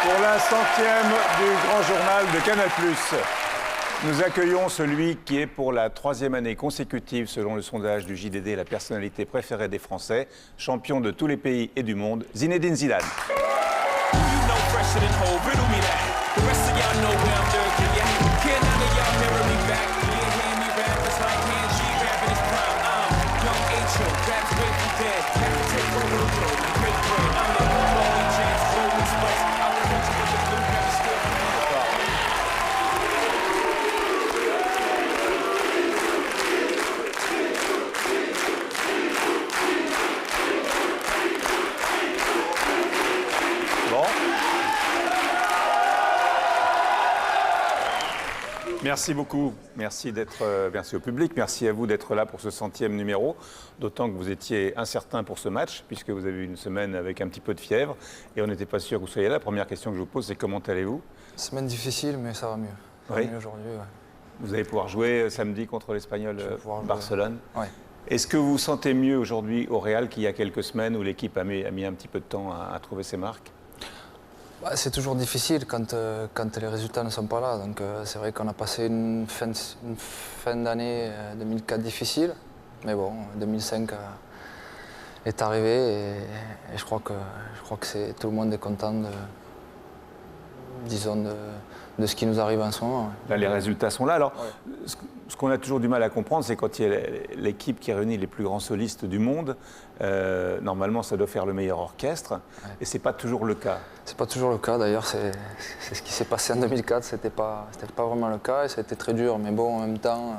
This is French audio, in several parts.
Pour la 100e du Grand Journal de Canal+, nous accueillons celui qui est pour la 3e année consécutive, selon le sondage du JDD, la personnalité préférée des Français, champion de tous les pays et du monde, Zinedine Zidane. Merci beaucoup, merci au public, merci à vous d'être là pour ce 100e numéro, d'autant que vous étiez incertain pour ce match, puisque vous avez eu une semaine avec un petit peu de fièvre, et on n'était pas sûr que vous soyez là. La première question que je vous pose, c'est comment allez-vous? Semaine difficile, mais ça va mieux. Ça va mieux aujourd'hui, ouais. Vous allez pouvoir jouer samedi contre l'Espagnol Barcelone. Ouais. Est-ce que vous vous sentez mieux aujourd'hui au Real qu'il y a quelques semaines où l'équipe a mis un petit peu de temps à trouver ses marques? C'est toujours difficile quand les résultats ne sont pas là. Donc c'est vrai qu'on a passé une fin d'année 2004 difficile. Mais bon, 2005 est arrivé et je crois que tout le monde est content de ce qui nous arrive en ce moment. Là, les résultats sont là. Alors, ce qu'on a toujours du mal à comprendre, c'est quand il y a l'équipe qui réunit les plus grands solistes du monde, normalement, ça doit faire le meilleur orchestre, et c'est pas toujours le cas. C'est pas toujours le cas, d'ailleurs, c'est ce qui s'est passé en 2004, c'était pas vraiment le cas, et ça a été très dur, mais bon, en même temps,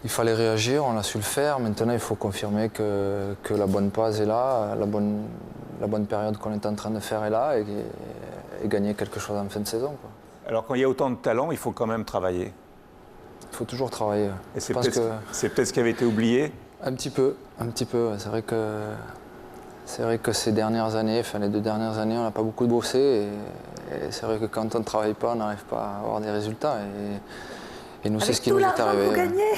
il fallait réagir, on a su le faire. Maintenant, il faut confirmer que la bonne passe est là, la bonne période qu'on est en train de faire est là, et gagner quelque chose en fin de saison, quoi. Alors, quand il y a autant de talent, il faut quand même travailler. Il faut toujours travailler. Et c'est peut-être ce qui avait été oublié? Un petit peu. C'est vrai que ces dernières années, les 2 dernières années, on n'a pas beaucoup bossé. Et c'est vrai que quand on ne travaille pas, on n'arrive pas à avoir des résultats. Et nous, c'est ce qui nous est arrivé. Vous gagnez.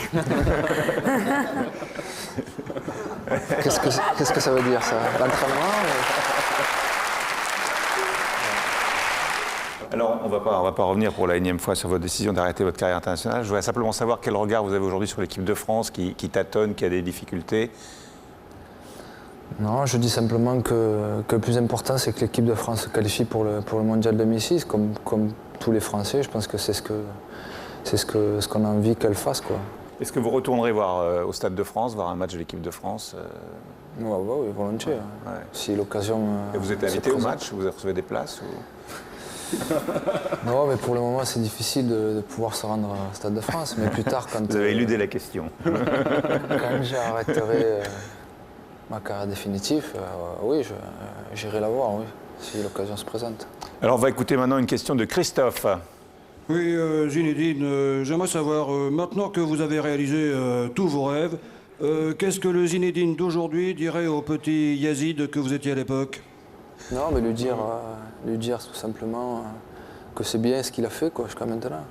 Qu'est-ce que ça veut dire, ça? L'entraînement Alors, on va pas revenir pour la 1e fois sur votre décision d'arrêter votre carrière internationale. Je voudrais simplement savoir quel regard vous avez aujourd'hui sur l'équipe de France qui tâtonne, qui a des difficultés. Non, je dis simplement que le plus important, c'est que l'équipe de France se qualifie pour le Mondial 2006, comme tous les Français. Je pense que c'est ce qu'on a envie qu'elle fasse, quoi. Est-ce que vous retournerez voir au Stade de France, voir un match de l'équipe de France? Oui, volontiers. Ouais. Si l'occasion. Et vous êtes invité au match? Vous recevez des places ou... Non, mais pour le moment, c'est difficile de pouvoir se rendre au Stade de France. Mais plus tard, quand... Vous avez éludé la question. Quand j'arrêterai ma carrière définitive, oui, j'irai la voir, oui, si l'occasion se présente. Alors, on va écouter maintenant une question de Christophe. Oui, Zinedine, j'aimerais savoir, maintenant que vous avez réalisé tous vos rêves, qu'est-ce que le Zinedine d'aujourd'hui dirait au petit Yazid que vous étiez à l'époque? Non, mais lui dire tout simplement que c'est bien ce qu'il a fait, quoi, jusqu'à maintenant.